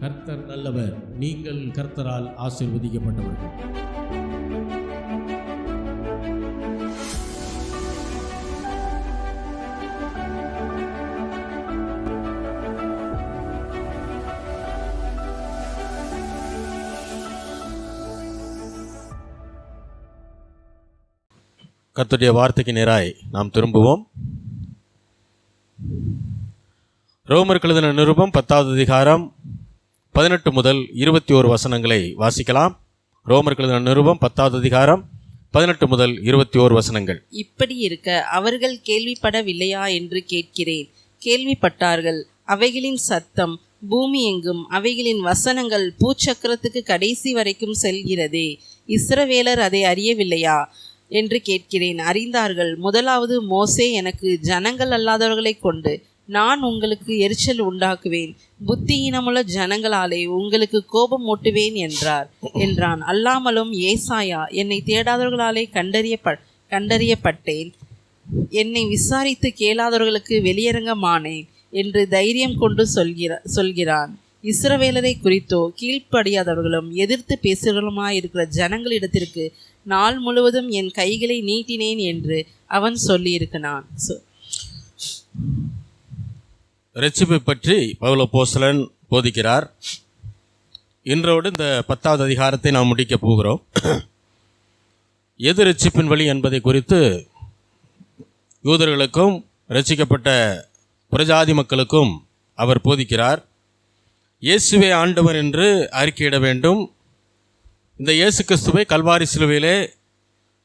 கர்த்தர் நல்லவர், நீங்கள் கர்த்தரால் ஆசீர்வதிக்கப்பட்டவர்கள். கர்த்தருடைய வார்த்தைக்கு நேராய் நாம் திரும்புவோம். ரோமருக்கு எழுதின நிருபம் 10வது அதிகாரம் 18 முதல் 21 வசனங்களை வாசிக்கலாம். ரோமருக்கு எழுதின நிருபம் 10வது அதிகாரம் 18 முதல் 21 வசனங்கள். இப்படி இருக்க அவர்கள் கேள்விப்படவில்லையா என்று கேட்கிறேன். கேள்விப்பட்டார்கள். அவைகளின் சத்தம் பூமி எங்கும், அவைகளின் வசனங்கள் பூச்சக்கரத்துக்கு கடைசி வரைக்கும் செல்கிறதே. இஸ்ரவேலர் அதை அறியவில்லையா என்று கேட்கிறேன். அறிந்தார்கள். முதலாவது மோசே, எனக்கு ஜனங்கள் அல்லாதவர்களை கொண்டு நான் உங்களுக்கு எரிச்சல் உண்டாக்குவேன், புத்தியினமுள்ள ஜனங்களாலே உங்களுக்கு கோபம் மூட்டுவேன் என்றான். அல்லாமலும் ஏசாயா, என்னை தேடாதவர்களாலே கண்டறியப்பட்டேன், என்னை விசாரித்து கேளாதவர்களுக்கு வெளியரங்கமானேன் என்று தைரியம் கொண்டு சொல்கிறான். இஸ்ரவேலரை குறித்தோ கீழ்ப்படியாதவர்களும் எதிர்த்து பேசுகிறவர்களுமாயிருக்கிற ஜனங்களிடத்திற்கு நாள் முழுவதும் என் கைகளை நீட்டினேன் என்று அவன் சொல்லியிருக்கிறான். இரட்சிப்பை பற்றி பவுல் அப்போஸ்தலன் போதிக்கிறார். இன்றோடு இந்த 10வது அதிகாரத்தை நாம் முடிக்கப் போகிறோம். எது இரட்சிப்பின் வழி என்பதை குறித்து யூதர்களுக்கும் இரட்சிக்கப்பட்ட புறஜாதி மக்களுக்கும் அவர் போதிக்கிறார். இயேசுவே ஆண்டவர் என்று அறிக்கையிட வேண்டும். இந்த இயேசு கிறிஸ்துவை கல்வாரி சிலுவையிலே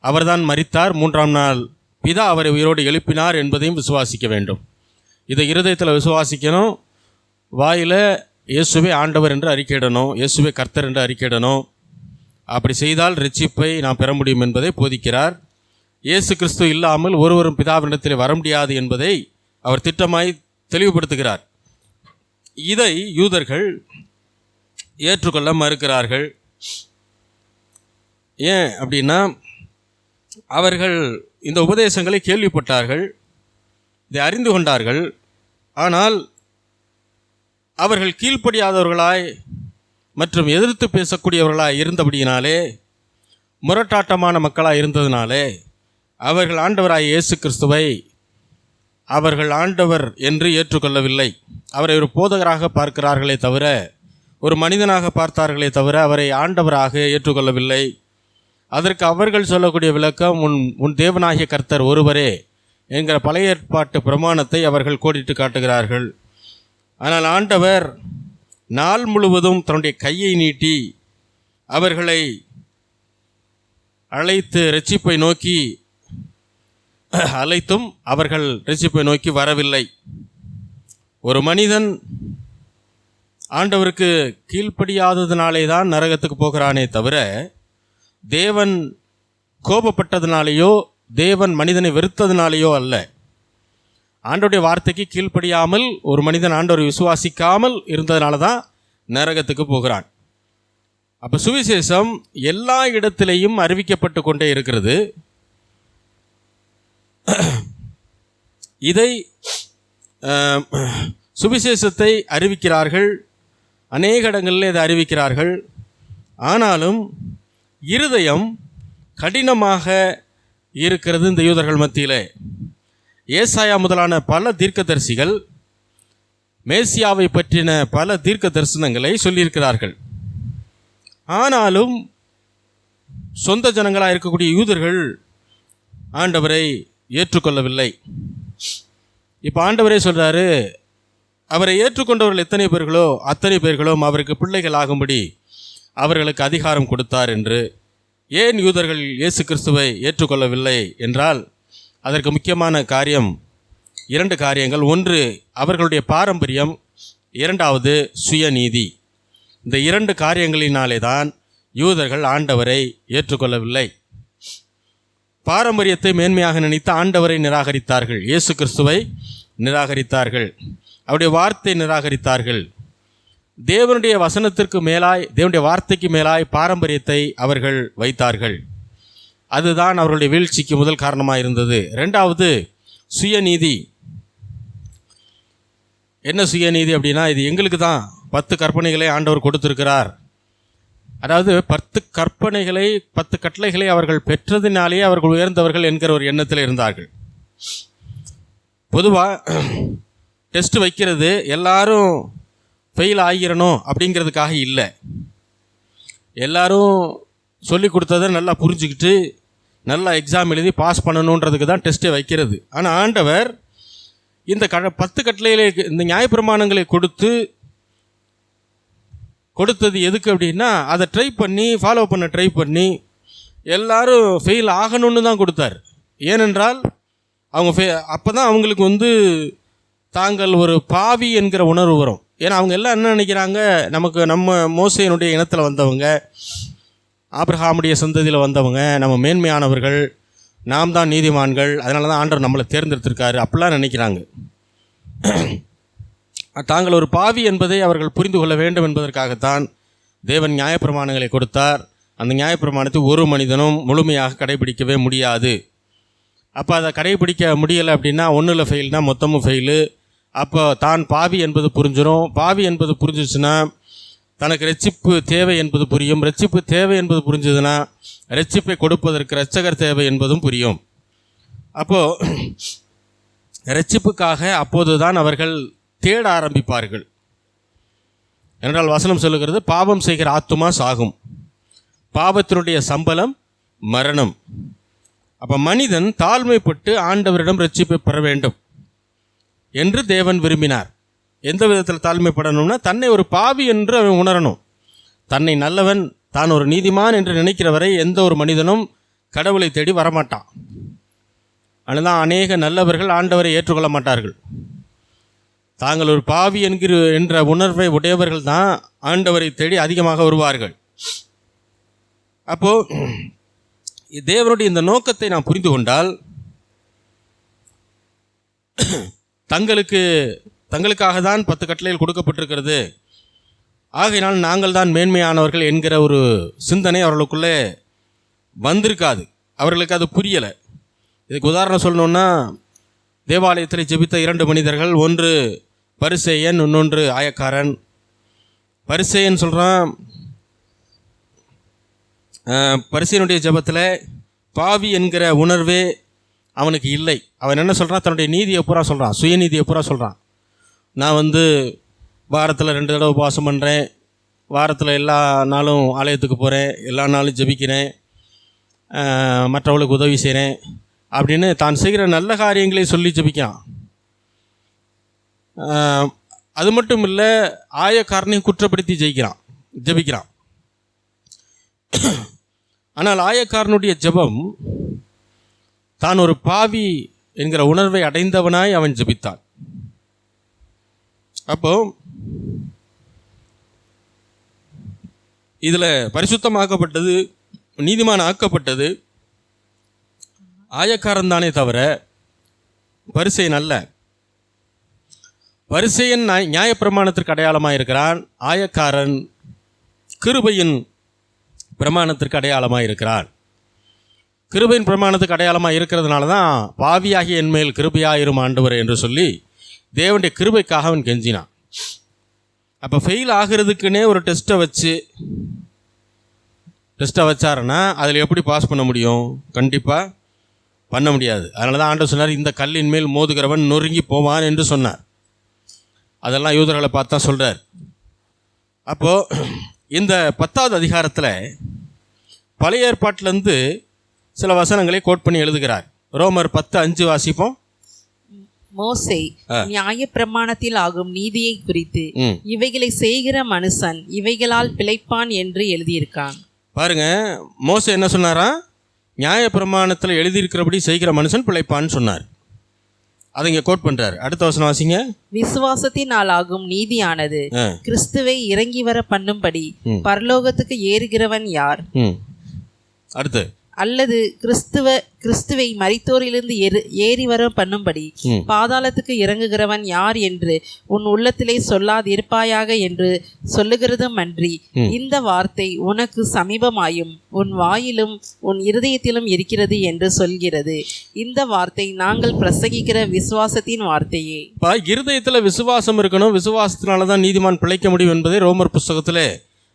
அவர்தான் மரித்தார், 3ஆம் நாள் பிதா அவரை உயிரோடு எழுப்பினார் என்பதையும் விசுவாசிக்க வேண்டும். இதை இருதயத்தில் விசுவாசிக்கணும். வாயில் இயேசுவே ஆண்டவர் என்று அறிக்கையிடணும், இயேசுவே கர்த்தர் என்று அறிக்கையிடணும். அப்படி செய்தால் இரட்சிப்பை நாம் பெற முடியும் என்பதை போதிக்கிறார். இயேசு கிறிஸ்து இல்லாமல் ஒருவரும் பிதாவினிடத்தில் வர முடியாது என்பதை அவர் திட்டமாய் தெளிவுபடுத்துகிறார். இதை யூதர்கள் ஏற்றுக்கொள்ள மறுக்கிறார்கள். ஏன் அப்படின்னா, அவர்கள் இந்த உபதேசங்களை கேள்விப்பட்டார்கள், இதை அறிந்து கொண்டார்கள். ஆனால் அவர்கள் கீழ்ப்படியாதவர்களாய் மற்றும் எதிர்த்து பேசக்கூடியவர்களாய் இருந்தபடியினாலே, முரட்டாட்டமான மக்களாய் இருந்ததினாலே அவர்கள் ஆண்டவராய் இயேசு கிறிஸ்துவை அவர்கள் ஆண்டவர் என்று ஏற்றுக்கொள்ளவில்லை. அவரை ஒரு போதகராக பார்க்கிறார்களே தவிர, ஒரு மனிதனாக பார்த்தார்களே தவிர அவரை ஆண்டவராக ஏற்றுக்கொள்ளவில்லை. அதற்கு அவர்கள் சொல்லக்கூடிய விளக்கம், உன் தேவனாகிய கர்த்தர் ஒருவரே என்கிற பழைய ஏற்பாட்டு பிரமாணத்தை அவர்கள் கோடிட்டு காட்டுகிறார்கள். ஆனால் ஆண்டவர் நாள் முழுவதும் தன்னுடைய கையை நீட்டி அவர்களை அழைத்து இரட்சிப்பை நோக்கி அழைத்தும் அவர்கள் இரட்சிப்பை நோக்கி வரவில்லை. ஒரு மனிதன் ஆண்டவருக்கு கீழ்ப்படியாததினாலே தான் நரகத்துக்கு போகிறானே தவிர, தேவன் கோபப்பட்டதினாலேயோ தேவன் மனிதனை வெறுத்ததினாலேயோ அல்ல. ஆண்டவருடைய வார்த்தைக்கு கீழ்ப்படியாமல் ஒரு மனிதன் ஆண்டவரை விசுவாசிக்காமல் இருந்ததுனால தான் நரகத்துக்கு போகிறான். அப்போ சுவிசேஷம் எல்லா இடத்திலையும் அறிவிக்கப்பட்டு கொண்டே இருக்கிறது. இதை சுவிசேஷத்தை அறிவிக்கிறார்கள், அநேக இடங்களில் இதை அறிவிக்கிறார்கள். ஆனாலும் இருதயம் கடினமாக இருக்கிறது இந்த யூதர்கள் மத்தியிலே. ஏசாயா முதலான பல தீர்க்கதரிசிகள் மேசியாவை பற்றின பல தீர்க்க தரிசனங்களை சொல்லியிருக்கிறார்கள். ஆனாலும் சொந்த ஜனங்களாக இருக்கக்கூடிய யூதர்கள் ஆண்டவரை ஏற்றுக்கொள்ளவில்லை. இப்போ ஆண்டவரே சொல்கிறாரு, அவரை ஏற்றுக்கொண்டவர்கள் எத்தனை பேர்களோ அத்தனை பேர்களும் அவருக்கு பிள்ளைகள் ஆகும்படி அவர்களுக்கு அதிகாரம் கொடுத்தார் என்று. ஏன் யூதர்கள் இயேசு கிறிஸ்துவை ஏற்றுக்கொள்ளவில்லை என்றால், அதற்கு முக்கியமான காரியம் 2 காரியங்கள். ஒன்று அவர்களுடைய பாரம்பரியம், இரண்டாவது சுயநீதி. இந்த 2 காரியங்களினாலே தான் யூதர்கள் ஆண்டவரை ஏற்றுக்கொள்ளவில்லை. பாரம்பரியத்தை மேன்மையாக நினைத்து ஆண்டவரை நிராகரித்தார்கள், இயேசு கிறிஸ்துவை நிராகரித்தார்கள், அவருடைய வார்த்தை நிராகரித்தார்கள். தேவனுடைய வசனத்திற்கு மேலாய், தேவனுடைய வார்த்தைக்கு மேலாய் பாரம்பரியத்தை அவர்கள் வைத்தார்கள். அதுதான் அவர்களுடைய வீழ்ச்சிக்கு முதல் காரணமாக இருந்தது. 2வது சுயநீதி. என்ன சுயநீதி அப்படின்னா, இது எங்களுக்கு தான், 10 கற்பனைகளை ஆண்டவர் கொடுத்திருக்கிறார். அதாவது 10 கற்பனைகளை 10 கட்டளைகளை அவர்கள் பெற்றதினாலேயே அவர்கள் உயர்ந்தவர்கள் என்கிற ஒரு எண்ணத்தில் இருந்தார்கள். பொதுவாக டெஸ்ட் வைக்கிறது எல்லாரும் ஃபெயில் ஆகிடணும் அப்படிங்கிறதுக்காக இல்லை. எல்லாரும் சொல்லி கொடுத்ததை நல்லா புரிஞ்சுக்கிட்டு நல்லா எக்ஸாம் எழுதி பாஸ் பண்ணணுன்றதுக்கு தான் டெஸ்ட்டை வைக்கிறது. ஆனால் ஆண்டவர் இந்த 10 கட்டளைகளை இந்த நியாயப்பிரமாணங்களை கொடுத்தது எதுக்கு அப்படின்னா, அதை ட்ரை பண்ணி ஃபாலோ பண்ண ட்ரை பண்ணி எல்லாரும் ஃபெயில் ஆகணும்னு தான் கொடுத்தார். ஏனென்றால் அவங்க அப்போ தான் அவங்களுக்கு தாங்கள் ஒரு பாவி என்கிற உணர்வு வரும். ஏன்னா அவங்க எல்லாம் என்ன நினைக்கிறாங்க, நம்ம மோசேயினுடைய இனத்தில் வந்தவங்க, ஆபிரகாமுடைய சந்ததியில் வந்தவங்க, நம்ம மேன்மையானவர்கள், நாம் தான் நீதிமான்கள், அதனால தான் ஆண்டவர் நம்மளை தேர்ந்தெடுத்திருக்காரு அப்படிலாம் நினைக்கிறாங்க. தாங்கள் ஒரு பாவி என்பதை அவர்கள் புரிந்து கொள்ள வேண்டும் என்பதற்காகத்தான் தேவன் நியாயப்பிரமாணங்களை கொடுத்தார். அந்த நியாயப்பிரமாணத்தை ஒரு மனிதனும் முழுமையாக கடைபிடிக்கவே முடியாது. அப்போ அதை கடைபிடிக்க முடியலை அப்படின்னா ஒன்றில் ஃபெயில்னா மொத்தமும் ஃபெயிலு. அப்போ தான் பாவி என்பது புரிஞ்சிடும். பாவி என்பது புரிஞ்சிச்சுன்னா தனக்கு ரட்சிப்பு தேவை என்பது புரியும். ரட்சிப்பு தேவை என்பது புரிஞ்சதுன்னா ரட்சிப்பை கொடுப்பதற்கு இரட்சகர் தேவை என்பதும் புரியும். அப்போது ரட்சிப்புக்காக அப்போது தான் அவர்கள் தேட ஆரம்பிப்பார்கள். என்றால் வசனம் சொல்லுகிறது, பாவம் செய்கிற ஆத்துமா சாகும், பாவத்தினுடைய சம்பளம் மரணம். அப்போ மனிதன் தாழ்மைப்பட்டு ஆண்டவரிடம் ரட்சிப்பை பெற வேண்டும் என்று தேவன் விரும்பினார். எந்த விதத்தில் தாழ்மைப்படணும்னா, தன்னை ஒரு பாவி என்று அவன் உணரணும். தன்னை நல்லவன், தான் ஒரு நீதிமான் என்று நினைக்கிறவரை எந்த ஒரு மனிதனும் கடவுளை தேடி வரமாட்டான். ஆனால் அநேக நல்லவர்கள் ஆண்டவரை ஏற்றுக்கொள்ள மாட்டார்கள். தாங்கள் ஒரு பாவி என்ற உணர்வை உடையவர்கள் தான் ஆண்டவரை தேடி அதிகமாக வருவார்கள். அப்போது தேவனுடைய இந்த நோக்கத்தை நாம் புரிந்து கொண்டால் தங்களுக்காக தான் 10 கட்டளைகள் கொடுக்கப்பட்டிருக்கிறது, ஆகையினால் நாங்கள் தான் மேன்மையானவர்கள் என்கிற ஒரு சிந்தனை அவர்களுக்குள்ளே வந்திருக்காது. அவர்களுக்கு அது புரியலை. இதுக்கு உதாரணம் சொல்லணுன்னா, தேவாலயத்தில் ஜெபித்த 2 மனிதர்கள், ஒன்று பரிசேயன், இன்னொன்று ஆயக்காரன். பரிசேயன் சொல்கிறான், பரிசேயனுடைய ஜெபத்தில் பாவி என்கிற உணர்வே அவனுக்கு இல்லை. அவன் என்ன சொல்கிறான், தன்னுடைய நீதியை பூரா சொல்கிறான், சுயநீதியை பூரா சொல்கிறான். நான் வாரத்தில் 2 தடவை உபவாசம் பண்ணுறேன், வாரத்தில் எல்லா நாளும் ஆலயத்துக்கு போகிறேன், எல்லா நாளும் ஜெபிக்கிறேன், மற்றவர்களுக்கு உதவி செய்கிறேன் அப்படின்னு தான் செய்கிற நல்ல காரியங்களை சொல்லி ஜெபிக்கிறான். அது மட்டும் இல்லை, ஆயக்காரனையும் குற்றப்படுத்தி ஜெபிக்கிறான். ஆனால் ஆயக்காரனுடைய ஜெபம் தான் ஒரு பாவி என்கிற உணர்வை அடைந்தவனாய் அவன் ஜெபித்தான். அப்போ இதில் பரிசுத்தமாக்கப்பட்டது, நீதிமான் ஆக்கப்பட்டது ஆயக்காரன் தானே தவிர பரிசேயன் அல்ல. பரிசேயன் நியாயப்பிரமாணத்திற்கு அடையாளமாக இருக்கிறான், ஆயக்காரன் கிருபையின் பிரமாணத்திற்கு அடையாளமாக இருக்கிறான். கிருபையின் பிரமாணத்துக்கு அடையாளமாக இருக்கிறதுனால தான் பாவியாகிய என்மேல் கிருபையாயிரும் ஆண்டவர் என்று சொல்லி தேவனுடைய கிருபைக்காக அவன் கெஞ்சினான். அப்போ ஃபெயில் ஆகிறதுக்குன்னே ஒரு டெஸ்ட்டை வச்சாருன்னா அதில் எப்படி பாஸ் பண்ண முடியும்? கண்டிப்பாக பண்ண முடியாது. அதனால தான் ஆண்டவர் சொன்னார், இந்த கல்லின் மேல் மோதுகிறவன் நொறுங்கி போவான் என்று சொன்னார். அதெல்லாம் யூதர்களை பார்த்து தான் சொல்கிறார். அப்போது இந்த 10வது அதிகாரத்தில் பழைய ஏற்பாட்டிலேருந்து சில வசனங்களை கோட் பண்ணி எழுதுகிறார். ரோமர் 10:5 வாசிப்போம். மோசே நியாயப்பிரமாணத்தில் ஆகும் நீதியை குறித்து இவைகளை செய்கிற மனுஷன் இவைகளால் பிழைப்பான் என்று எழுதியிருக்கான். பாருங்க, மோசே என்ன சொன்னாரா? நியாயப்பிரமாணத்தில் எழுதியிருக்கிறபடி செய்கிற மனுஷன் பிழைப்பான்னு சொன்னார். அதை இங்கே கோட் பண்றாரு. அடுத்த வசனம் வாசிங்க. விசுவாசத்தினால் ஆகும் நீதியானது கிறிஸ்துவை இறங்கி வர பண்ணும்படி பரலோகத்துக்கு ஏறுகிறவன் யார்? அடுத்து, அல்லது கிறிஸ்துவை மரித்தோரிலிருந்து ஏறி வர பண்ணும்படி பாதாளத்துக்கு இறங்குகிறவன் யார் என்று உன் உள்ளத்திலே சொல்லாதிருப்பாயாக என்று சொல்லுகிறதும் அன்றி இந்த வார்த்தை உனக்கு சமீபமாயும் உன் வாயிலும் உன் இருதயத்திலும் இருக்கிறது என்று சொல்கிறது. இந்த வார்த்தை நாங்கள் பிரசங்கிக்கிற விசுவாசத்தின் வார்த்தையே. இருதயத்தில் விசுவாசம் இருக்கணும், விசுவாசத்தினாலதான் நீதிமான் பிழைக்க முடியும் என்பதை ரோமர் புஸ்தகத்திலே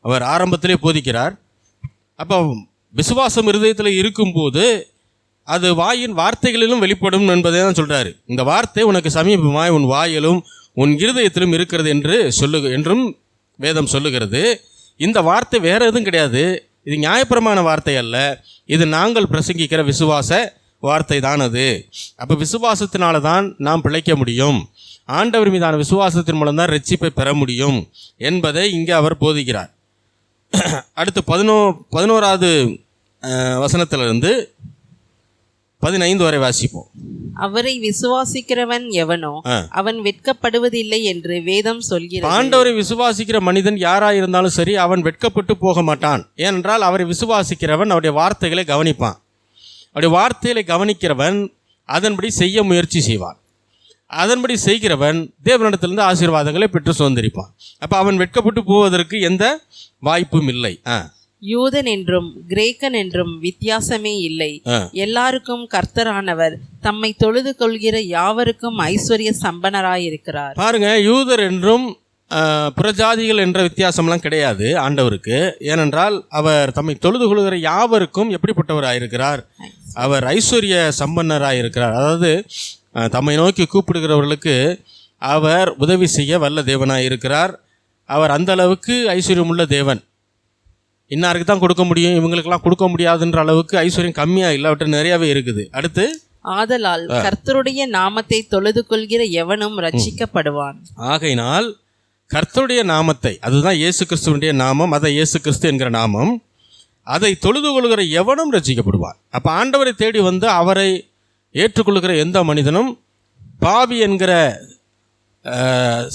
அவர் ஆரம்பத்திலே போதிக்கிறார். அப்போ விசுவாசம் இருதயத்தில் இருக்கும்போது அது வாயின் வார்த்தைகளிலும் வெளிப்படும் என்பதை தான் சொல்கிறாரு. இந்த வார்த்தை உனக்கு சமீபமாய் உன் வாயிலும் உன் இருதயத்திலும் இருக்கிறது என்றும் வேதம் சொல்லுகிறது. இந்த வார்த்தை வேறு எதுவும் கிடையாது, இது நியாயப்பிரமாண வார்த்தை அல்ல, இது நாங்கள் பிரசங்கிக்கிற விசுவாச வார்த்தை தான் அது. அப்போ விசுவாசத்தினால தான் நாம் பிழைக்க முடியும், ஆண்டவர் மீதான விசுவாசத்தின் மூலம் தான் ரட்சிப்பை பெற முடியும் என்பதை இங்கே அவர் போதிக்கிறார். அடுத்து 11வது வசனத்திலிருந்து 15 வரை வாசிப்போம். அவரை விசுவாசிக்கிறவன் எவனோ அவன் வெட்கப்படுவதில்லை என்று வேதம் சொல்கிறது. ஆண்டவரை விசுவாசிக்கிற மனிதன் யாராயிருந்தாலும் சரி, அவன் வெட்கப்பட்டு போக மாட்டான். ஏனென்றால் அவரை விசுவாசிக்கிறவன் அவருடைய வார்த்தைகளை கவனிப்பான். அவருடைய வார்த்தைகளை கவனிக்கிறவன் அதன்படி செய்ய முயற்சி செய்வான். அதன்படி செய்கிறவன் தேவனிடத்திலிருந்து ஆசீர்வாதங்களை பெற்று சுதந்திரிப்பான். அப்போ அவன் வெட்கப்பட்டு போவதற்கு எந்த வாய்ப்பும் இல்லை. யூதன் என்றும் கிரேக்கன் என்றும் வித்தியாசமே இல்லை, எல்லாருக்கும் கர்த்தரானவர் தம்மை தொழுது கொள்கிற யாவருக்கும் ஐஸ்வர்ய சம்பனராயிருக்கிறார். பாருங்க, யூதர் என்றும் புறஜாதிகள் என்ற வித்தியாசம்லாம் கிடையாது ஆண்டவருக்கு. ஏனென்றால் அவர் தம்மை தொழுது கொள்கிற யாவருக்கும் எப்படிப்பட்டவராயிருக்கிறார்? அவர் ஐஸ்வர்ய சம்பன்னராயிருக்கிறார். அதாவது தம்மை நோக்கி கூப்பிடுகிறவர்களுக்கு அவர் உதவி செய்ய வல்ல தேவனாயிருக்கிறார். அவர் அந்த அளவுக்கு ஐஸ்வர்யமுள்ள தேவன். இன்னாருக்கு தான் கொடுக்க முடியும், இவங்களுக்கெல்லாம் கொடுக்க முடியாதுன்ற அளவுக்கு ஐஸ்வர்யம் கம்மியாக இல்லை, அவற்றை நிறையாவே இருக்குது. அடுத்து, ஆதலால் கர்த்தருடைய நாமத்தை தொழுது கொள்கிற எவனும் ரட்சிக்கப்படுவான். ஆகையினால் கர்த்தருடைய நாமத்தை, அதுதான் இயேசு கிறிஸ்துவனுடைய நாமம், அதை இயேசு கிறிஸ்து என்கிற நாமம், அதை தொழுது கொள்கிற எவனும் ரட்சிக்கப்படுவான். அப்போ ஆண்டவரை தேடி வந்து அவரை ஏற்றுக்கொள்கிற எந்த மனிதனும் பாவி என்கிற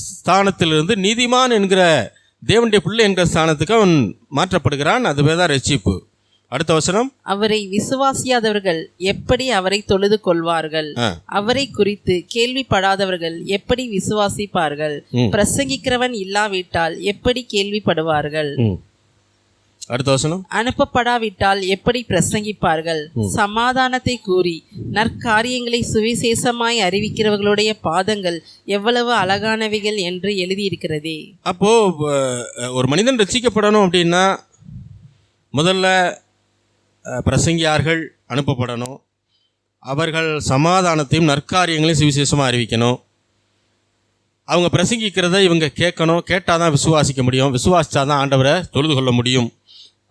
ஸ்தானத்திலிருந்து நீதிமான் என்கிற தேவனுடைய பிள்ளை என்கிற ஸ்தானத்துக்கு அவன் மாற்றப்படுகிறான். அதுவேதான் ரட்சிப்பு. அடுத்த வசனம், அவரை விசுவாசியாதவர்கள் எப்படி அவரை தொழுது கொள்வார்கள்? அவரை குறித்து கேள்விப்படாதவர்கள் எப்படி விசுவாசிப்பார்கள்? பிரசங்கிக்கிறவன் இல்லாவிட்டால் எப்படி கேள்விப்படுவார்கள்? அடுத்த வசனம், அனுப்பப்படாவிட்டால் எப்படி பிரசங்கிப்பார்கள்? சமாதானத்தை கூறி நற்காரியங்களை சுவிசேஷமாய் அறிவிக்கிறவர்களுடைய பாதங்கள் எவ்வளவு அழகானவைகள் என்று எழுதியிருக்கிறதே. அப்போ ஒரு மனிதன் ரட்சிக்கப்படணும் அப்படின்னா முதல்ல பிரசங்கியார்கள் அனுப்பப்படணும். அவர்கள் சமாதானத்தையும் நற்காரியங்களையும் சுவிசேஷமாக அறிவிக்கணும். அவங்க பிரசங்கிக்கிறத இவங்க கேட்கணும். கேட்டால் தான் விசுவாசிக்க முடியும், விசுவாசித்தா தான் ஆண்டவரை தொழுது கொள்ள முடியும்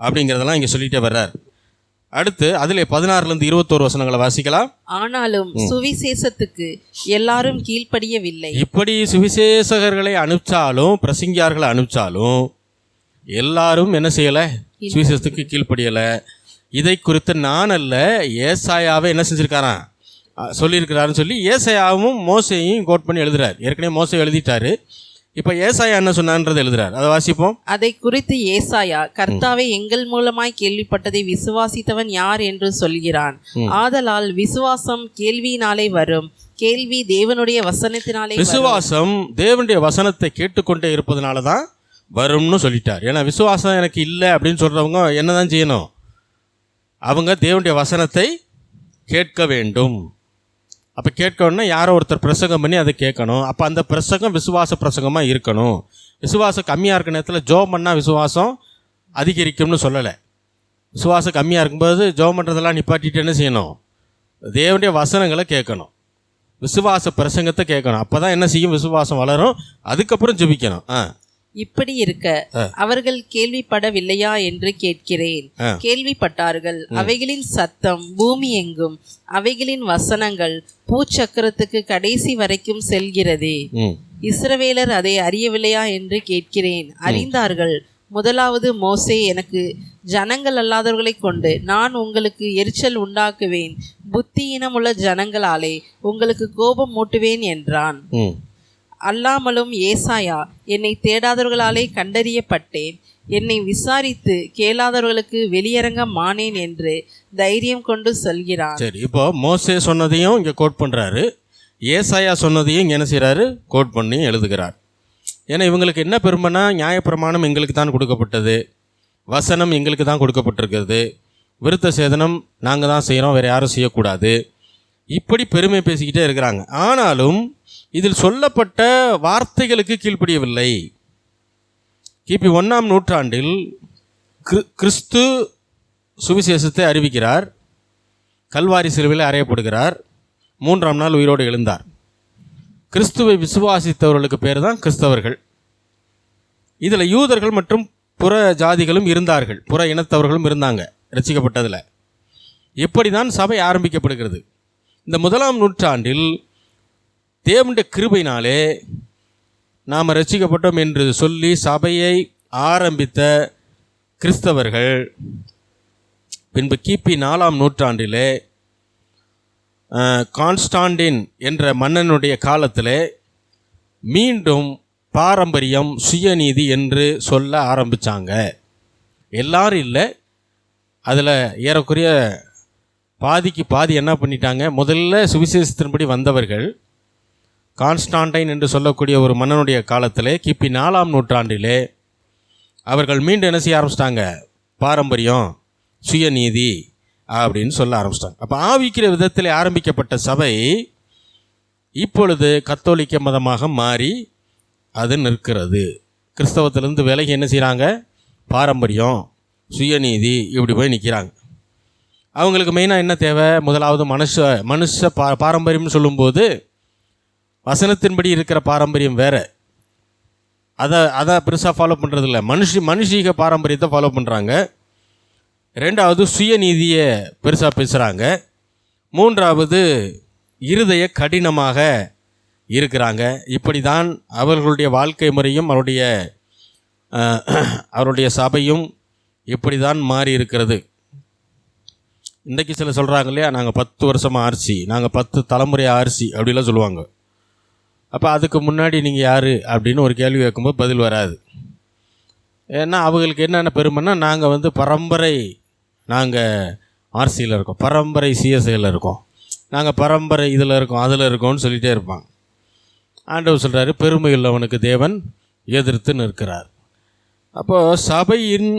அப்படிங்கிறதெல்லாம் இங்கே சொல்லிட்டே வர்றார். அடுத்து அதில் 16லேருந்து 21 வசனங்களை வாசிக்கலாம். ஆனாலும் சுவிசேஷத்துக்கு எல்லாரும் கீழ்ப்படியவில்லை. இப்படி சுவிசேஷகர்களை அனுப்பிச்சாலும் பிரசங்கியார்களை அனுப்பிச்சாலும் எல்லாரும் என்ன செய்யலை? சுவிசேஷத்துக்கு கீழ்ப்படியலை. இதை குறித்து நான் அல்ல, ஏசாயாவை என்ன செஞ்சுருக்காரான் சொல்லியிருக்கிறாருன்னு சொல்லி ஏசாயாவும் மோசையும் கோட் பண்ணி எழுதுறார். ஏற்கனவே மோசை எழுதிட்டாரு, இப்போ ஏசாயா என்ன சொன்னான்றது எழுதுறார். அதை வாசிப்போம். அதை குறித்து ஏசாயா, கர்த்தாவே எங்கள் மூலமாய் கேள்விப்பட்டதை விசுவாசித்தவன் யார் என்று சொல்கிறான். ஆதலால் விசுவாசம் கேள்வியினாலே வரும், கேள்வி தேவனுடைய வசனத்தினாலே. விசுவாசம் தேவனுடைய வசனத்தை கேட்டுக்கொண்டே இருப்பதனால தான் வரும்னு சொல்லிட்டார். ஏன்னா விசுவாசம் எனக்கு இல்லை அப்படின்னு சொல்கிறவங்க என்னதான் செய்யணும்? அவங்க தேவனுடைய வசனத்தை கேட்க வேண்டும். அப்போ கேட்கணும்னா யாரோ ஒருத்தர் பிரசங்கம் பண்ணி அதை கேட்கணும். அப்போ அந்த பிரசங்கம் விசுவாச பிரசங்கமாக இருக்கணும். விசுவாசம் கம்மியாக இருக்கிற நேரத்தில் ஜோம் பண்ணால் விசுவாசம் அதிகரிக்கும்னு சொல்லலை. விசுவாசம் கம்மியாக இருக்கும்போது ஜோம் பண்ணுறதெல்லாம் நிப்பாட்டிட்டு என்ன செய்யணும்? தேவனுடைய வசனங்களை கேட்கணும், விசுவாச பிரசங்கத்தை கேட்கணும். அப்போ தான் என்ன செய்யும்? விசுவாசம் வளரும். அதுக்கப்புறம் ஜெபிக்கணும். இப்படி இருக்க அவர்கள் கேள்விப்படவில்லையா என்று கேட்கிறேன். கேள்விப்பட்டார்கள். அவைகளின் சத்தம் பூமி எங்கும், அவைகளின் வசனங்கள் பூச்சக்கரத்துக்கு கடைசி வரைக்கும் செல்கிறதே. இஸ்ரவேலர் அதை அறியவில்லையா என்று கேட்கிறேன். அறிந்தார்கள். முதலாவது மோசே, எனக்கு ஜனங்கள் அல்லாதவர்களை கொண்டு நான் உங்களுக்கு எரிச்சல் உண்டாக்குவேன், புத்தியினமுள்ள ஜனங்களாலே உங்களுக்கு கோபம் மூட்டுவேன் என்றான். அல்லாமலும் ஏசாயா, என்னை தேடாதவர்களாலே கண்டறியப்பட்டேன், என்னை விசாரித்து கேளாதவர்களுக்கு வெளியரங்கமானேன் என்று தைரியம் கொண்டு சொல்கிறான். சரி, இப்போ மோசே சொன்னதையும் இங்கே கோட் பண்ணுறாரு, ஏசாயா சொன்னதையும் இங்கே என்ன செய்கிறாரு, கோட் பண்ணி எழுதுகிறார். ஏன்னா இவங்களுக்கு என்ன பெருமைனா, நியாயப்பிரமாணம் எங்களுக்கு தான் கொடுக்கப்பட்டது, வசனம் எங்களுக்கு தான் கொடுக்கப்பட்டிருக்கிறது, விருத்த சேதனம் நாங்கள் தான் செய்கிறோம், வேறு யாரும் செய்யக்கூடாது, இப்படி பெருமை பேசிக்கிட்டே இருக்கிறாங்க. ஆனாலும் இதில் சொல்லப்பட்ட வார்த்தைகளுக்கு கீழ்ப்படியவில்லை. கிபி 1ஆம் நூற்றாண்டில் கிறிஸ்து சுவிசேஷத்தை அறிவிக்கிறார், கல்வாரி சிலுவையில் அறையப்படுகிறார், 3ஆம் நாள் உயிரோடு எழுந்தார். கிறிஸ்துவை விசுவாசித்தவர்களுக்கு பேர் தான் கிறிஸ்தவர்கள். இதில் யூதர்கள் மற்றும் புற ஜாதிகளும் இருந்தார்கள், புற இனத்தவர்களும் இருந்தாங்க ரட்சிக்கப்பட்டதில். இப்படி தான் சபை ஆரம்பிக்கப்படுகிறது. இந்த 1ஆம் நூற்றாண்டில் தேவனுடைய கிருபையினாலே நாம் ரட்சிக்கப்பட்டோம் என்று சொல்லி சபையை ஆரம்பித்த கிறிஸ்தவர்கள் பின்பு கிபி 4ஆம் நூற்றாண்டிலே கான்ஸ்டாண்டின் என்ற மன்னனுடைய காலத்தில் மீண்டும் பாரம்பரியம் சுயநீதி என்று சொல்ல ஆரம்பித்தாங்க. எல்லாரும் இல்லை, அதில் ஏறக்குறைய பாதிக்கு பாதி என்ன பண்ணிட்டாங்க, முதல்ல சுவிசேஷத்தின்படி வந்தவர்கள் கான்ஸ்டாண்டைன் என்று சொல்லக்கூடிய ஒரு மன்னனுடைய காலத்தில் கிபி 4ஆம் நூற்றாண்டிலே அவர்கள் மீண்டும் என்ன செய்ய ஆரம்பிச்சிட்டாங்க, பாரம்பரியம் சுயநீதி அப்படின்னு சொல்ல ஆரம்பிச்சிட்டாங்க. அப்போ ஆவிக்கிற விதத்தில் ஆரம்பிக்கப்பட்ட சபை இப்பொழுது கத்தோலிக்க மதமாக மாறி அது நிற்கிறது. கிறிஸ்தவத்திலிருந்து விலகி என்ன செய்கிறாங்க, பாரம்பரியம் சுயநீதி இப்படி போய் நிற்கிறாங்க. அவங்களுக்கு மெயினாக என்ன தேவை, முதலாவது மனுஷ பாரம்பரியம்னு சொல்லும்போது வசனத்தின்படி இருக்கிற பாரம்பரியம் வேறு, அதை பெருசாக ஃபாலோ பண்ணுறதில்ல, மனுஷீக பாரம்பரியத்தை ஃபாலோ பண்ணுறாங்க. ரெண்டாவது சுயநீதியை பெருசாக பேசுகிறாங்க. மூன்றாவது இருதய கடினமாக இருக்கிறாங்க. இப்படி தான் அவர்களுடைய வாழ்க்கை முறையும் அவருடைய சபையும் இப்படி தான் மாறி இருக்கிறது. இன்றைக்கி சில சொல்கிறாங்க இல்லையா, நாங்கள் 10 வருஷமாக ஆர்சி, நாங்கள் 10 தலைமுறையாக ஆர்சி அப்படிலாம் சொல்லுவாங்க. அப்போ அதுக்கு முன்னாடி நீங்கள் யார் அப்படின்னு ஒரு கேள்வி கேட்கும்போது பதில் வராது. ஏன்னா அவங்களுக்கு என்னென்ன பெருமைன்னா, நாங்கள் பரம்பரை, நாங்கள் ஆர்சியில் இருக்கோம், பரம்பரை சிஎஸ்ஐயில் இருக்கோம், நாங்கள் பரம்பரை இதில் இருக்கோம் அதில் இருக்கோம்னு சொல்லிகிட்டே இருப்பாங்க. ஆண்டவர் சொல்கிறாரு, பெருமை உள்ளவனுக்கு தேவன் எதிர்த்து நிற்கிறார். அப்போது சபையின்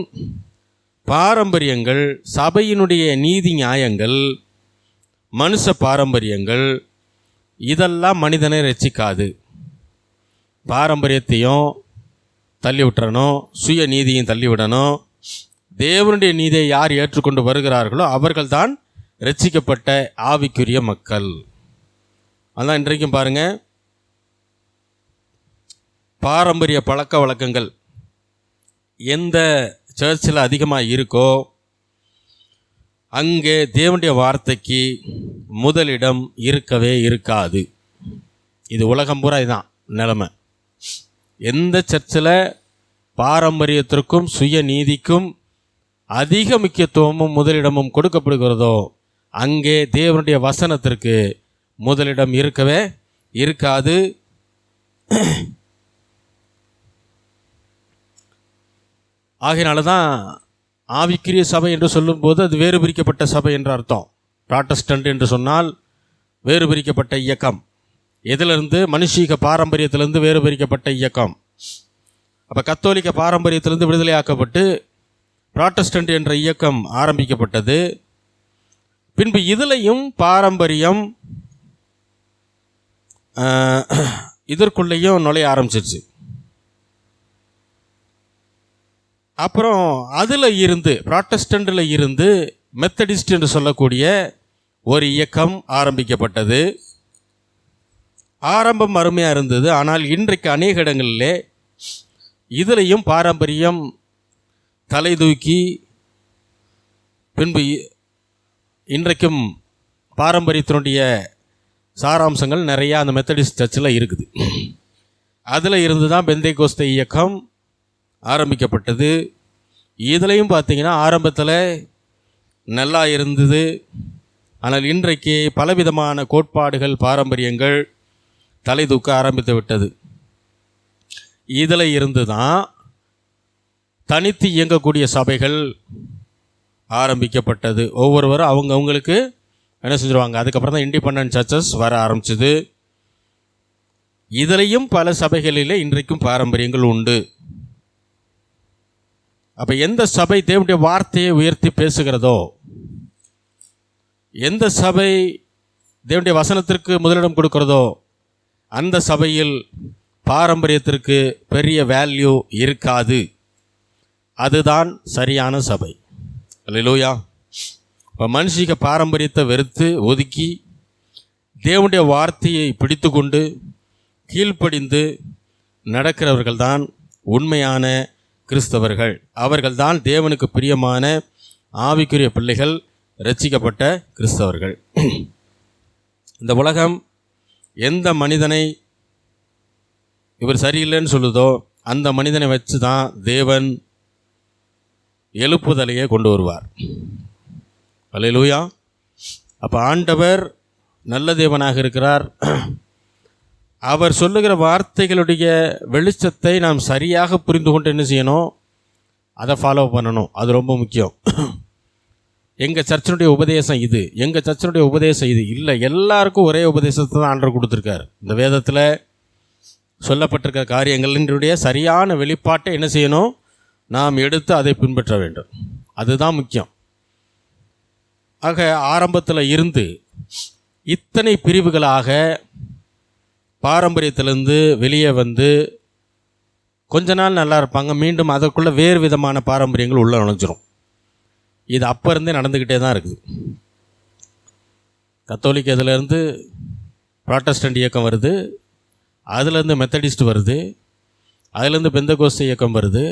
பாரம்பரியங்கள், சபையினுடைய நீதி நியாயங்கள், மனுஷ பாரம்பரியங்கள் இதெல்லாம் மனிதனை ரட்சிக்காது. பாரம்பரியத்தையும் தள்ளி விட்டுறணும், சுய நீதியும் தள்ளி விடணும். தேவனுடைய நீதியை யார் ஏற்றுக்கொண்டு வருகிறார்களோ அவர்கள்தான் ரட்சிக்கப்பட்ட ஆவிக்குரிய மக்கள். அதான் இன்றைக்கும் பாருங்கள், பாரம்பரிய பழக்க வழக்கங்கள் எந்த சர்ச்சில் அதிகமாக இருக்கோ அங்கே தேவனுடைய வார்த்தைக்கு முதலிடம் இருக்கவே இருக்காது. இது உலகம் பூரா இதுதான் நிலைமை. எந்த சர்ச்சில் பாரம்பரியத்திற்கும் சுய நீதிக்கும் அதிக முக்கியத்துவமும் முதலிடமும் கொடுக்கப்படுகிறதோ அங்கே தேவனுடைய வசனத்திற்கு முதலிடம் இருக்கவே இருக்காது. ஆகையினால தான் ஆவிக்குரிய சபை என்று சொல்லும்போது அது வேறு பிரிக்கப்பட்ட சபை என்ற அர்த்தம். ப்ராட்டஸ்டன்ட் என்று சொன்னால் வேறு பிரிக்கப்பட்ட இயக்கம். எதிலிருந்து? மனுஷீக பாரம்பரியத்திலிருந்து வேறு பிரிக்கப்பட்ட இயக்கம். அப்போ கத்தோலிக்க பாரம்பரியத்திலிருந்து விடுதலையாக்கப்பட்டு ப்ராட்டஸ்டன்ட் என்ற இயக்கம் ஆரம்பிக்கப்பட்டது. பின்பு இதிலையும் பாரம்பரியம் இதற்குள்ளேயும் நுழைய ஆரம்பிச்சிருச்சு. அப்புறம் அதில் இருந்து ப்ராட்டஸ்டண்டில் இருந்து மெத்தடிஸ்ட் என்று சொல்லக்கூடிய ஒரு இயக்கம் ஆரம்பிக்கப்பட்டது. ஆரம்பம் அருமையாக இருந்தது. ஆனால் இன்றைக்கு அநேக இடங்களிலே இதிலையும் பாரம்பரியம் தலை தூக்கி பின்பு இன்றைக்கும் பாரம்பரியத்தினுடைய சாராம்சங்கள் நிறையா அந்த மெத்தடிஸ்ட் சர்ச்சில் இருக்குது. அதில் இருந்து தான் பெந்தேகோஸ்தே இயக்கம் ஆரம்பிக்கப்பட்டது. இதிலையும் பார்த்திங்கன்னா ஆரம்பத்தில் நல்லா இருந்தது. ஆனால் இன்றைக்கு பலவிதமான கோட்பாடுகள் பாரம்பரியங்கள் தலை தூக்க ஆரம்பித்து விட்டது. இதில் இருந்து தான் தனித்து இயங்கக்கூடிய சபைகள் ஆரம்பிக்கப்பட்டது. ஒவ்வொருவரும் அவங்களுக்கு என்ன செஞ்சுருவாங்க. அதுக்கப்புறம் தான் இண்டிபெண்டன்ட் சர்ச்சஸ் வர ஆரம்பிச்சது. இதிலையும் பல சபைகளில் இன்றைக்கும் பாரம்பரியங்கள் உண்டு. அப்போ எந்த சபை தேவனுடைய வார்த்தையை உயர்த்தி பேசுகிறதோ, எந்த சபை தேவனுடைய வசனத்திற்கு முதலிடம் கொடுக்கிறதோ, அந்த சபையில் பாரம்பரியத்திற்கு பெரிய வேல்யூ இருக்காது. அதுதான் சரியான சபை. அல்லேலூயா. இப்போ மனுஷிக பாரம்பரியத்தை வெறுத்து ஒதுக்கி தேவனுடைய வார்த்தையை பிடித்து கொண்டு கீழ்ப்படிந்து நடக்கிறவர்கள் தான் உண்மையான கிறிஸ்தவர்கள். அவர்கள்தான் தேவனுக்கு பிரியமான ஆவிக்குரிய பிள்ளைகள், இரட்சிக்கப்பட்ட கிறிஸ்தவர்கள். இந்த உலகம் எந்த மனிதனை இவர் சரியில்லைன்னு சொல்லுதோ அந்த மனிதனை வச்சு தான் தேவன் எழுப்புதலையே கொண்டு வருவார். அல்லேலூயா. அப்போ ஆண்டவர் நல்ல தேவனாக இருக்கிறார். அவர் சொல்லுகிற வார்த்தைகளுடைய வெளிச்சத்தை நாம் சரியாக புரிந்து கொண்டு என்ன செய்யணும், அதை ஃபாலோ பண்ணணும். அது ரொம்ப முக்கியம். எங்கள் சர்ச்சினுடைய உபதேசம் இது, எங்கள் சர்ச்சினுடைய உபதேசம் இது இல்லை. எல்லாருக்கும் ஒரே உபதேசத்தை தான் ஆண்டவர் கொடுத்துருக்கார். இந்த வேதத்தில் சொல்லப்பட்டிருக்கிற காரியங்களினுடைய சரியான வெளிப்பாட்டை என்ன செய்யணும், நாம் எடுத்து அதை பின்பற்ற வேண்டும். அதுதான் முக்கியம். ஆக ஆரம்பத்தில் இருந்து இத்தனை பிரிவுகளாக பாரம்பரியத்திலேருந்து வெளியே வந்து கொஞ்ச நாள் நல்லா இருப்பாங்க, மீண்டும் அதற்குள்ளே வேறு விதமான பாரம்பரியங்கள் உள்ளே நுழைஞ்சிரும். இது அப்போ இருந்தே நடந்துக்கிட்டே தான் இருக்குது. கத்தோலிக்க இதிலேருந்து ப்ராட்டஸ்டன்ட் இயக்கம் வருது, அதுலேருந்து மெத்தடிஸ்ட் வருது, அதுலேருந்து பெந்தகோஸ்து இயக்கம் வருது,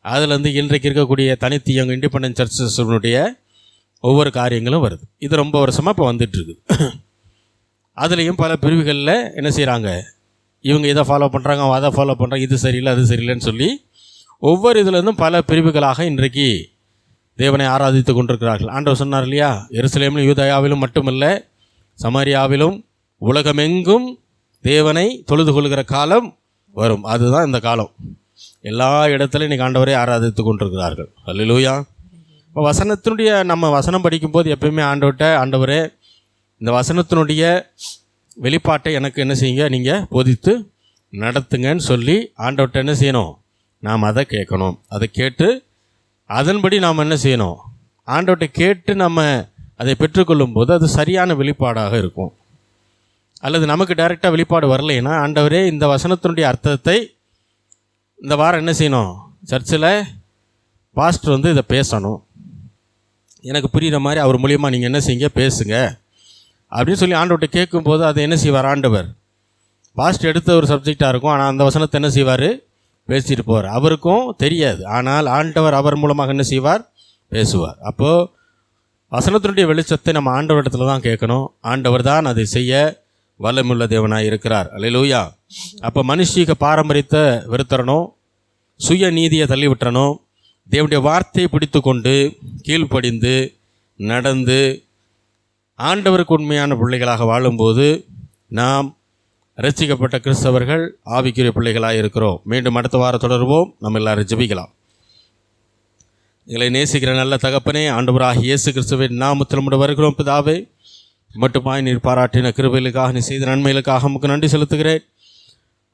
அதுலேருந்து இன்றைக்கு இருக்கக்கூடிய தனித்து இயங்க இண்டிபெண்டன்ட் சர்ச்சஸுடைய ஒவ்வொரு காரியங்களும் வருது. இது ரொம்ப வருஷமாக இப்போ வந்துட்டுருக்கு. அதுலேயும் பல பிரிவுகளில் என்ன செய்கிறாங்க, இவங்க இதை ஃபாலோ பண்ணுறாங்க, அவன் அதை ஃபாலோ பண்ணுறாங்க, இது சரியில்லை அது சரியில்லைன்னு சொல்லி ஒவ்வொரு இதுலேருந்தும் பல பிரிவுகளாக இன்றைக்கு தேவனை ஆராதித்து கொண்டிருக்கிறார்கள். ஆண்டவர் சொன்னார் இல்லையா, எருசலேமிலும் யூதயாவிலும் மட்டுமல்ல சமாரியாவிலும் உலகமெங்கும் தேவனை தொழுது கொள்கிற காலம் வரும். அதுதான் இந்த காலம். எல்லா இடத்துலையும் இன்றைக்கி ஆண்டவரை ஆராதித்து கொண்டிருக்கிறார்கள். அல்லேலூயா. இப்போ வசனத்தினுடைய நம்ம வசனம் படிக்கும்போது எப்பயுமே ஆண்டவரே இந்த வசனத்தினுடைய வெளிப்பாட்டை எனக்கு என்ன செய்யுங்க, நீங்கள் போதித்து நடத்துங்கன்னு சொல்லி ஆண்டவர்கிட்ட என்ன செய்யணும், நாம் அதை கேட்கணும். அதை கேட்டு அதன்படி நாம் என்ன செய்யணும், ஆண்டவர்கிட்ட கேட்டு நம்ம அதை பெற்றுக்கொள்ளும் போது அது சரியான வெளிப்பாடாக இருக்கும். அல்லது நமக்கு டைரெக்டாக வெளிப்பாடு வரலைன்னா, ஆண்டவரே இந்த வசனத்தினுடைய அர்த்தத்தை இந்த வாரம் என்ன செய்யணும், சர்ச்சில் பாஸ்டர் வந்து இதை பேசணும், எனக்கு புரிகிற மாதிரி அவர் மூலியமாக நீங்கள் என்ன செய்யுங்க, பேசுங்க அப்படின்னு சொல்லி ஆண்டவர்கிட்ட கேட்கும்போது அதை என்ன செய்வார் ஆண்டவர், பாஸ்டர் எடுத்த ஒரு சப்ஜெக்டாக இருக்கும், ஆனால் அந்த வசனத்தை என்ன செய்வார், பேசிட்டு போவார். அவருக்கும் தெரியாது, ஆனால் ஆண்டவர் அவர் மூலமாக என்ன செய்வார், பேசுவார். அப்போது வசனத்தினுடைய வெளிச்சத்தை நம்ம ஆண்டவர் இடத்துல தான் கேட்கணும். ஆண்டவர் தான் அதை செய்ய வல்லமுள்ள தேவனாக இருக்கிறார். அல்லேலூயா. அப்போ மனுஷீக பாரம்பரியத்தை வெறுத்தரணும், சுய நீதியை தள்ளி விட்டுறணும், தேவனுடைய வார்த்தையை பிடித்து கொண்டு கீழ்ப்படிந்து நடந்து ஆண்டவருக்கு உண்மையான பிள்ளைகளாக வாழும்போது நாம் ரட்சிக்கப்பட்ட கிறிஸ்தவர்கள் ஆவிக்குரிய பிள்ளைகளாக இருக்கிறோம். மீண்டும் அடுத்த வாரம் தொடருவோம். நம்ம எல்லாரும் ஜெபிக்கலாம். எங்களை நேசிக்கிற நல்ல தகப்பனே, ஆண்டவராகிய இயேசு கிறிஸ்துவின் நாமத்தில் நம்முடைய வருகிறோம். பிதாவே, மட்டுமாய் நீர் பாராட்டின கிருபைகளுக்காக, நீ செய்த நன்மைகளுக்காக உமக்கு நன்றி செலுத்துகிறேன்.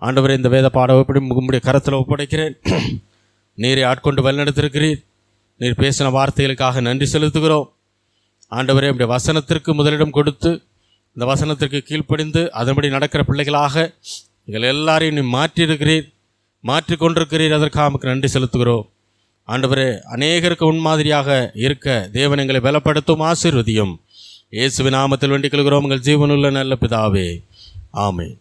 ஆண்டவரே, இந்த வேத பாடம் எப்படி உம்முடைய கரத்தில் ஒப்படைக்கிறேன். நீரை ஆட்கொண்டு வழிநடத்திருக்கிறீர். நீர் பேசின வார்த்தைகளுக்காக நன்றி செலுத்துகிறோம். ஆண்டவரே, உம்முடைய வசனத்திற்கு முதலிடம் கொடுத்து இந்த வசனத்திற்கு கீழ்ப்படிந்து அதன்படி நடக்கிற பிள்ளைகளாக எங்கள் எல்லாரையும் நீ மாற்றியிருக்கிறீர், மாற்றிக்கொண்டிருக்கிறீர். அதற்காக நமக்கு நன்றி செலுத்துகிறோம். ஆண்டவரே, அநேகருக்கு முன்மாதிரியாக இருக்க தேவன் எங்களை பலப்படுத்தும், ஆசீர்வதியும். இயேசுவின் நாமத்தில் வேண்டிக் கொள்கிறோம், உங்கள் ஜீவனுள்ள நல்ல பிதாவே, ஆமென்.